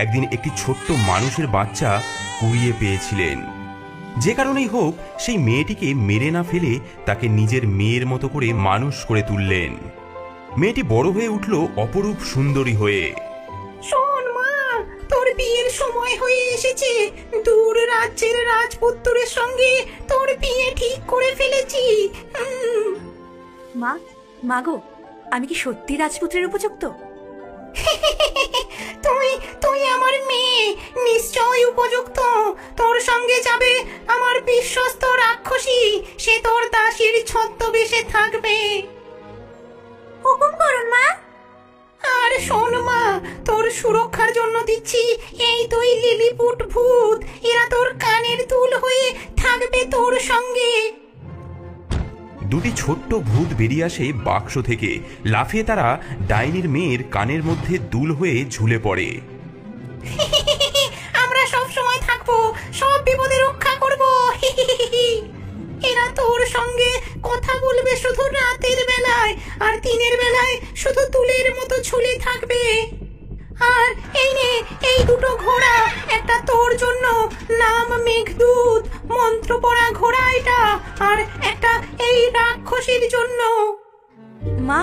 একদিন একটি ছোট্ট মানুষের বাচ্চা কুড়িয়ে পেয়েছিলেন। যে কারণেই হোক সেই মেয়েটিকে মেরে না ফেলে তাকে নিজের মেয়ের মতো করে মানুষ করে তুললেন। মেয়েটি বড় হয়ে উঠল অপরূপ সুন্দরী হয়ে। শোন মা, তোর বিয়ের সময় হয়ে এসেছে। দূর রাজ্যের রাজপুত্রের সঙ্গে তোর বিয়ে ঠিক করে ফেলেছি। মা, মাগো, আমি কি সত্যি রাজপুত্রের উপযুক্ত? তুই তুই আমার মেয়ে, নিশ্চয় উপযুক্ত। তোর সঙ্গে যাবে আমার বিশ্বস্ত রাক্ষসী, সে তোর দাসীর ছদ্মবেশে থাকবে। হুকুম করুন মা। আর শোন মা, তোর সুরক্ষার জন্য দিচ্ছি এই দুই লিলিপুট ভূত। এরা তোর কানের দুল হয়ে থাকবে তোর সঙ্গে। দুটি ছোট্ট ভূত বেরিয়ে আসে বাক্স থেকে। লাফিয়ে তারা ডাইনির মেয়ের কানের মধ্যে দুল হয়ে ঝুলে পড়ে। আমরা সব সময় থাকবো, সব বিপদে রক্ষা করব। এরা তোর সঙ্গে কথা বলবে শুধু রাতের বেলায়, আর দিনের বেলায় শুধু দুলের মতো ঝুলে থাকবে। আর এই নে, এই দুটো ঘোড়া, একটা তোর জন্য, নাম মেঘদূত, মন্ত্র পড়া ঘোড়া এটা, আর একটা এই রাক্ষসীর জন্য। মা,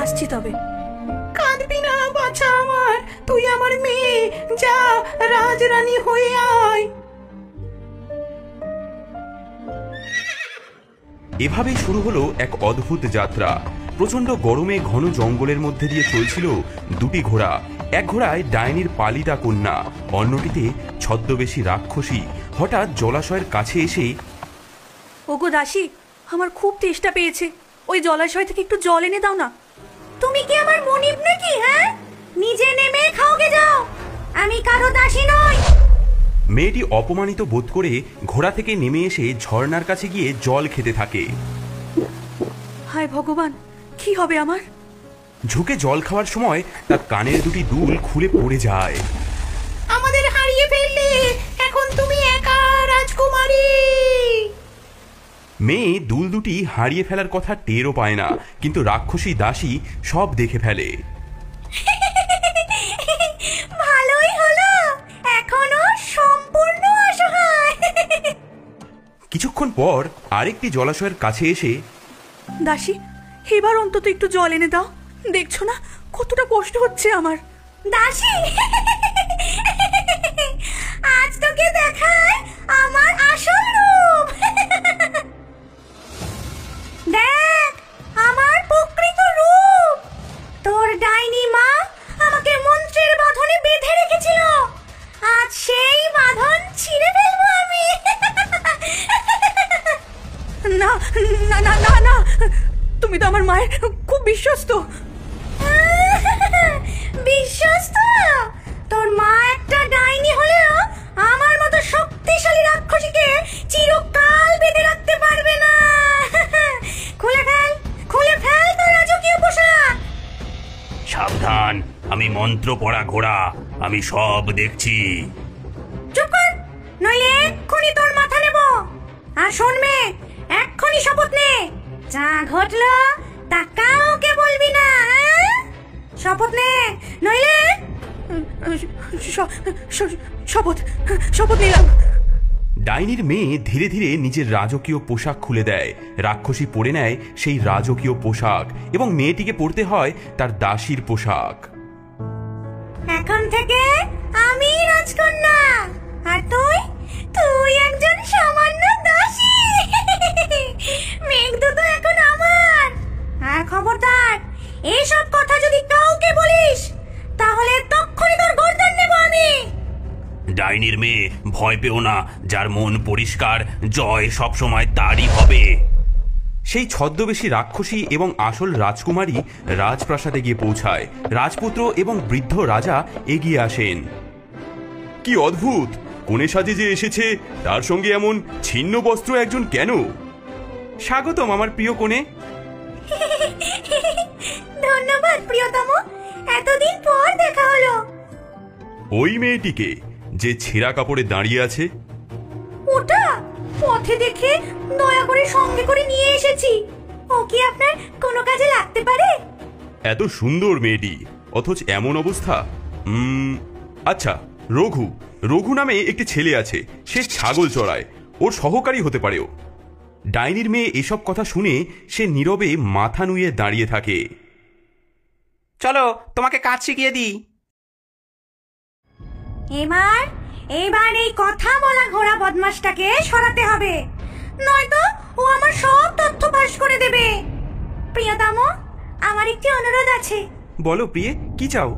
আসছি তবে। কাঁদবি না বাছা আমার, তুই আমার মেয়ে, যা রাজরানী হয়ে আয়। এভাবেই শুরু হলো এক অদ্ভুত যাত্রা। প্রচন্ড গরমে ঘন জঙ্গলের মধ্যে দিয়ে চলছিল দুটি ঘোড়া। এক ঘোড়ায় ডাইনির পালিতা কন্যা, অন্যটিতে ছদ্মবেশী রাক্ষসী। হঠাৎ জলাশয়ের কাছে এসে, ওগো দাসী, আমার খুব তেষ্টা পেয়েছে, ওই জলাশয় থেকে একটু জল এনে দাও না। তুমি কি আমার মনিব নাকি? হ্যাঁ, নিজে নেমে খাওগে যাও, আমি কারো দাসী নই। মেয়েটি অপমানিত বোধ করে ঘোড়া থেকে নেমে এসে ঝর্ণার কাছে গিয়ে জল খেতে থাকে। হায় ভগবান, কি হবে আমার? ঝুঁকে জল খাওয়ার সময় তার কানের দুটি দুল খুলে পড়ে যায়। আমাদের হারিয়ে ফেললে, এখন তুমি একা রাজকুমারী। মেয়ে দুল দুটি হারিয়ে ফেলার কথা টেরও পায় না, কিন্তু রাক্ষসী দাসী সব দেখে ফেলে। ভালোই হলো, এখনো সম্পূর্ণ অসহায়। কিছুক্ষণ পর আরেকটি জলাশয়ের কাছে এসে, দাসী, এবার অন্তত একটু জল এনে দাও, দেখছো না কতটা কষ্ট হচ্ছে আমার। দাসী, আজ তোকে দেখায় আমার আসল রূপ। দেখ আমার প্রকৃত রূপ। তোর ডাইনি মা আমাকে মন্ত্রের বাঁধনে বেঁধে রেখেছিল, আজ সেই বাঁধন ছিঁড়ে ফেলবো আমি। না না না না না, তুমি তো আমার মায়ের খুব বিশ্বস্ত। বিশ্বস্ত? তোর মা একটা ডাইনি হলেও আমার মতো শক্তিশালী রাক্ষসীকে চিরকাল বেঁধে রাখতে পারবে না। খুলে ফেল, খুলে ফেল তোর রাজকীয় পোশাক। সাবধান, আমি মন্ত্র পড়া ঘোড়া, আমি সব দেখছি। চুপ কর, নইলে এক্ষুনি তোর মাথা নেব। আর শোন মেয়ে, এক্ষুনি শপথ নে, যা ঘটলো তা কাউকে বলবি না। শপথ নে, নইলে। শপথ, শপথ নিলাম। ডাইনির মেয়ে ধীরে ধীরে নিজের রাজকীয় পোশাক খুলে দেয়। রাক্ষসী পরে নেয় সেই রাজকীয় পোশাক এবং মেয়েটিকে পরতে হয় তার দাসীর পোশাক। এখন থেকে আমি রাজকন্যা, আর তুই তুই একজন সামান্য দাসী। মেঘদূত এখন আমার। আর খবরদার, এসব কথা যদি কাউকে বলিস তাহলে তখনই তোর গর্দান নেব আমি। ডাইনির মেয়ে, ভয় পেও না, যার মন পরিষ্কার জয় সবসময় তারই হবে। সেই ছদ্মবেশী রাক্ষসী এবং আসল রাজকুমারী রাজপ্রাসাদে গিয়ে পৌঁছায়। রাজপুত্র এবং বৃদ্ধ রাজা এগিয়ে আসেন। কি অদ্ভুত, কোণে সাজে যে এসেছে তার সঙ্গে এমন ছিন্ন বস্ত্র একজন কেন? স্বাগতম আমার প্রিয় কোণে। ধন্যবাদ প্রিয়তম, এতদিন পর দেখা হলো। ওই মেয়েটিকে যে ছেঁড়া কাপড়ে দাঁড়িয়ে আছে, ওটা পথে দেখে দয়া করে সঙ্গে করে নিয়ে এসেছি। ও কি আপনার কোনো কাজে লাগতে পারে? এত সুন্দর মেয়েটি অথচ এমন অবস্থা। আচ্ছা, রঘু রঘু নামে একটি ছেলে আছে, সে ছাগল চড়ায়, ওর সহকারী হতে পারে ও। ডাইনির মেয়ে এসব কথা শুনে সে নীরবে মাথা নুয়ে দাঁড়িয়ে থাকে। চলো তোমাকে কাজ শিখিয়ে দিই। এবার এই কথা বলা ঘোড়া বদমাশটাকে সরাতে হবে, নয়তো ও আমার সব তথ্য ফাঁস করে দেবে। প্রিয়তম, আমার একটি অনুরোধ আছে। বলো প্রিয়ে, কি চাও?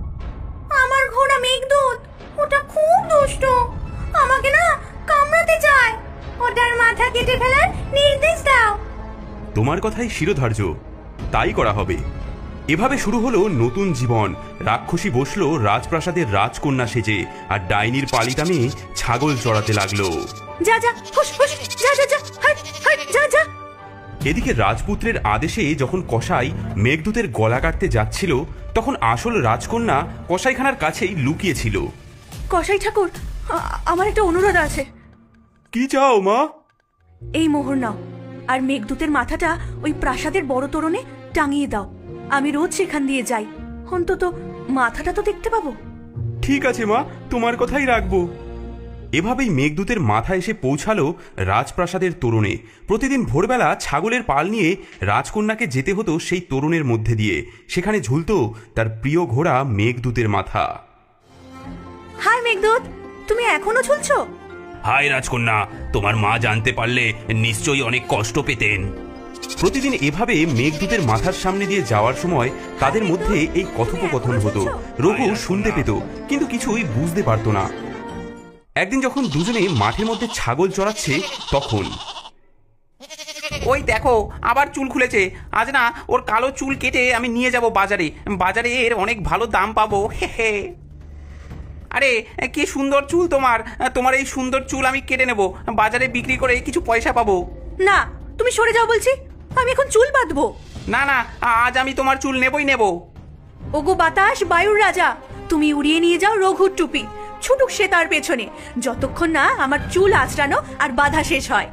আমার ঘোড়া মেঘদূত, ওটা খুব দুষ্ট, আমাকে না কামড়াতে চায়। ওটার মাথা কেটে ফেলার নির্দেশ দাও। তোমার কথাই শিরোধার্য, তাই করা হবে। এভাবে শুরু হলো নতুন জীবন। রাক্ষসী বসলো রাজপ্রাসাদের রাজকন্যা সেজে, আর ডাইনির পালিতা মেয়ে ছাগল চড়াতে লাগলো। যা যা, হুশ হুশ, যা যা যা, হাট হাট, যা যা। এদিকে রাজপুত্রের আদেশে যখন কসাই মেঘদূতের গলা কাটতে যাচ্ছিল, তখন আসল রাজকন্যা কসাইখানার কাছেই লুকিয়েছিল। কসাই ঠাকুর, আমার একটা অনুরোধ আছে। কি চাও মা? এই মোহর নাও, আর মেঘদূতের মাথাটা ওই প্রাসাদের বড় তোরণে টাঙিয়ে দাও। আমি রোজ সেখান দিয়ে যাই, অন্তত মাথাটা তো দেখতে পাবো। ঠিক আছে মা, তোমার কথাই রাখবো। এভাবেই মেঘদূতের মাথা এসে পৌঁছালো রাজপ্রাসাদের তোরণে। প্রতিদিন ভোরবেলা ছাগলের পাল নিয়ে রাজকন্যাকে যেতে হতো সেই তোরণের মধ্যে দিয়ে। সেখানে ঝুলতো তার প্রিয় ঘোড়া মেঘদূতের মাথা। হাই মেঘদূত, তুমি এখনো ঝুলছো? হায় রাজকন্যা, তোমার মা জানতে পারলে নিশ্চয়ই অনেক কষ্ট পেতেন। প্রতিদিন এভাবে মেঘদূতের মাথার সামনে দিয়ে যাওয়ার সময় তাদের মধ্যে এই কথোপকথন হতো। রঘু শুনতে পেত, কিন্তু কিছুই বুঝতে পারত না। একদিন যখন দুজনে মাঠের মধ্যে ছাগল চড়াচ্ছে, তখন ওই দেখো, আবার চুল খুলেছে। আজ না ওর কালো চুল কেটে আমি নিয়ে যাব বাজারে। বাজারে এর অনেক ভালো দাম পাবো। হে হে। আরে কি সুন্দর চুল তোমার। তোমার এই সুন্দর চুল আমি কেটে নেব, বাজারে বিক্রি করে কিছু পয়সা পাবো। না, তুমি সরে যাও বলছি, আমি এখন চুল বাঁধবো। না না, আজ আমি তোমার চুল নেবই নেব। ওগো বাতাস, বায়ুর রাজা, তুমি উড়িয়ে নিয়ে যাও রঘুর টুপি, ছুটুক সে তার পেছনে, যতক্ষণ না আমার চুল আঁচড়ানো আর বাঁধা শেষ হয়।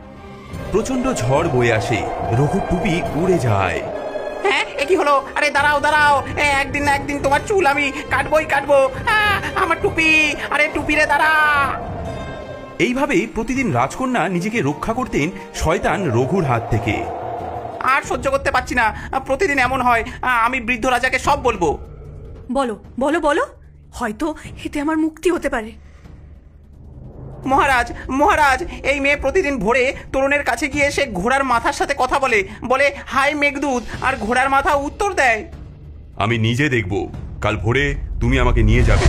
প্রচন্ড ঝড় বয়ে আসে, রঘুর টুপি উড়ে যায়। হ্যাঁ, এ কি হলো? আরে দাঁড়াও দাঁড়াও, একদিন না একদিন তোমার চুল আমি কাটবই কাটবো। আমার টুপি, আরে টুপি রে, দাঁড়া। এইভাবে প্রতিদিন রাজকন্যা নিজেকে রক্ষা করতেন শয়তান রঘুর হাত থেকে। আর সহ্য করতে পারছি না, প্রতিদিন এমন হয়। আমি বৃদ্ধ রাজাকে সব বলবো। বলো বলো বলো, হয়তো এতে আমার মুক্তি হতে পারে। মহারাজ মহারাজ, এই মেয়ে প্রতিদিন ভোরে তরুণের কাছে গিয়ে সে ঘোড়ার মাথার সাথে কথা বলে, বলে হাই মেঘদূত, আর ঘোড়ার মাথা উত্তর দেয়। আমি নিজে দেখব, কাল ভোরে তুমি আমাকে নিয়ে যাবে।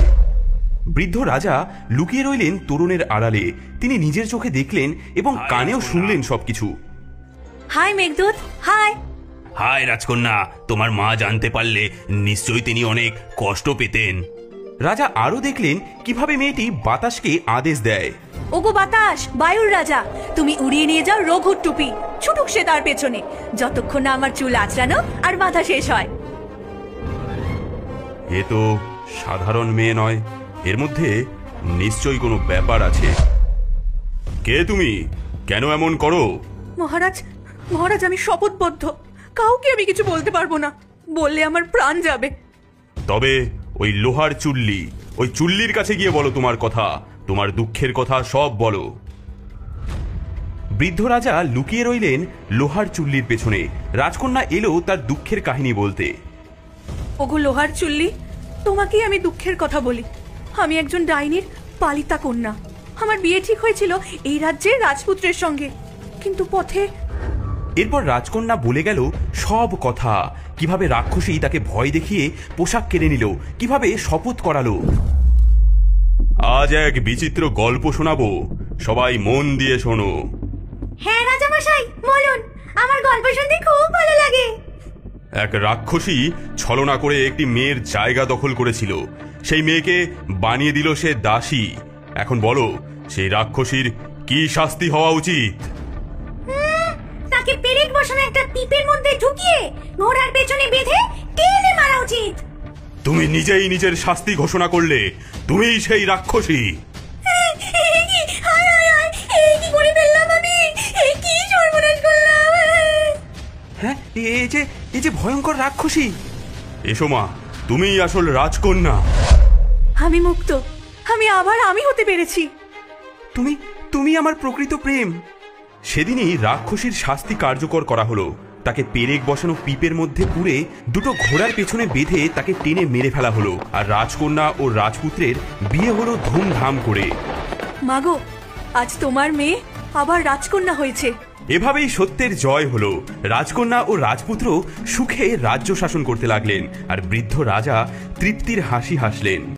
বৃদ্ধ রাজা লুকিয়ে রইলেন তরুণের আড়ালে। তিনি নিজের চোখে দেখলেন এবং কানেও শুনলেন সবকিছু। High Meghaduta, high. হায় রাজকন্যা, তোমার মা জানতে পারলে নিশ্চয়ই তিনি অনেক কষ্ট পেতেন। রাজা আরো দেখলেন কিভাবে মেয়েটি বাতাসকে আদেশ দেয়। ওগো বাতাস, বায়ুর রাজা, তুমি উড়িয়ে নিয়ে যাও রঘুর টুপি, ছুটুক সে তার পেছনে, যতক্ষণ না আমার চুল আঁচড়ানো আর বাঁধা শেষ হয়। এ তো সাধারণ মেয়ে নয়, এর মধ্যে নিশ্চয়ই কোনো ব্যাপার আছে। কে তুমি? কেন এমন করো? মহারাজ, মহারাজ, আমি শপথবদ্ধ, কাউকে আমি কিছু বলতে পারবো না, বললে আমার প্রাণ যাবে। তবে ওই লোহার চুল্লি, ওই চুল্লির কাছে গিয়ে বলো তোমার কথা, তোমার দুঃখের কথা সব বলো। বৃদ্ধ রাজা লুকিয়ে রইলেন লোহার চুল্লির পেছনে। রাজকন্যা এলো তার দুঃখের কাহিনী বলতে। ওগো লোহার চুল্লি, তোমাকেই আমি দুঃখের কথা বলি। আমি একজন ডাইনির পালিতা কন্যা। আমার বিয়ে ঠিক হয়েছিল এই রাজ্যের রাজপুত্রের সঙ্গে, কিন্তু পথে। এরপর রাজকন্যা বলে গেল সব কথা, কিভাবে রাক্ষসী তাকে ভয় দেখিয়ে পোশাক কেড়ে নিল, কিভাবে শপথ করালো। আজ এক বিচিত্র গল্প শোনাবো, সবাই মন দিয়ে শোনো। হ্যাঁ রাজামশাই, বলুন, আমার গল্প শুনতে খুব ভালো লাগে। এক রাক্ষসী ছলনা করে একটি মেয়ের জায়গা দখল করেছিল। সেই মেয়েকে বানিয়ে দিল সে দাসী। এখন বলো, সেই রাক্ষসীর কি শাস্তি হওয়া উচিত? তাকে পেরেক বসানো একটা পিপের মধ্যে ঢুকিয়ে ঘোড়ার পেছনে বেঁধে টেনে মারা উচিত। তুমি নিজেই নিজের শাস্তি ঘোষণা করলে, তুমিই সেই রাক্ষসী। হ্যাঁ, এই যে ভয়ঙ্কর রাক্ষসী। এসো মা, তুমিই আসল রাজকন্যা। আমি মুক্ত, আমি আবার আমি হতে পেরেছি। তুমি তুমি আমার প্রকৃত প্রেম। সেদিনই রাক্ষসীর শাস্তি কার্যকর করা হলো। তাকে পেরেক বসানো পিপের মধ্যে পুরে দুটো ঘোড়ার পেছনে বেঁধে তাকে টেনে মেরে ফেলা হলো। আর রাজকন্যা ও রাজপুত্রের বিয়ে হলো ধুমধাম করে। মাগো, আজ তোমার মেয়ে আবার রাজকন্যা হয়েছে। এভাবেই সত্যের জয় হলো। রাজকন্যা ও রাজপুত্র সুখে রাজ্য শাসন করতে লাগলেন, আর বৃদ্ধ রাজা তৃপ্তির হাসি হাসলেন।